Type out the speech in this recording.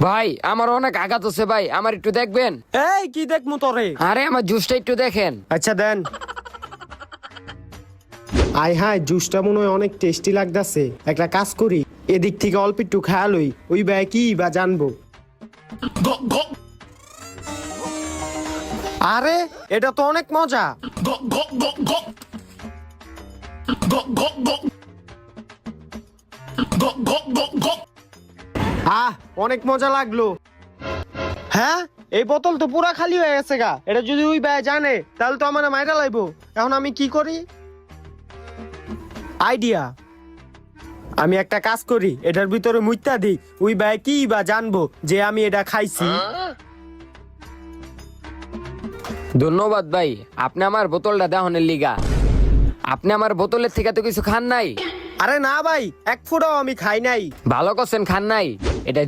ভাই আমার অনেক আঘাত হচ্ছে ভাই, আমার একটু দেখবেন? এই কি দেখমু তোরে? আরে আমার জুসটা একটু দেখেন। আচ্ছা দেন। আয় হায়, জুসটা মনে হয় অনেক টেস্টি লাগতাছে। একটা কাজ করি, এদিক থেকে অল্প একটু খেয়াল হই, ওই ব্যয় কি বা জানবো। আরে এটা তো অনেক মজা। অনেক মজা লাগলো। হ্যাঁ, এই বোতল তো পুরা খালি হয়ে গেছে গা। এটা যদি ওই ব্যয় জানে তাহলে তো আমার মাইরা লাইবো। এখন আমি কি করি? আইডিয়া, আমি একটা কাজ করি, এটার ভিতরে মুইতা দিই, ওই ব্যয় কি বা জানবো যে আমি এটা খাইছি। ধন্যবাদ ভাই, আপনি আমার বোতলটা দেহনের লিগা। আপনি আমার বোতলের থেকে তো কিছু খান নাই? আরে না ভাই, এক ফুটাও আমি খাই নাই। ভালো করছেন খান নাই, এটা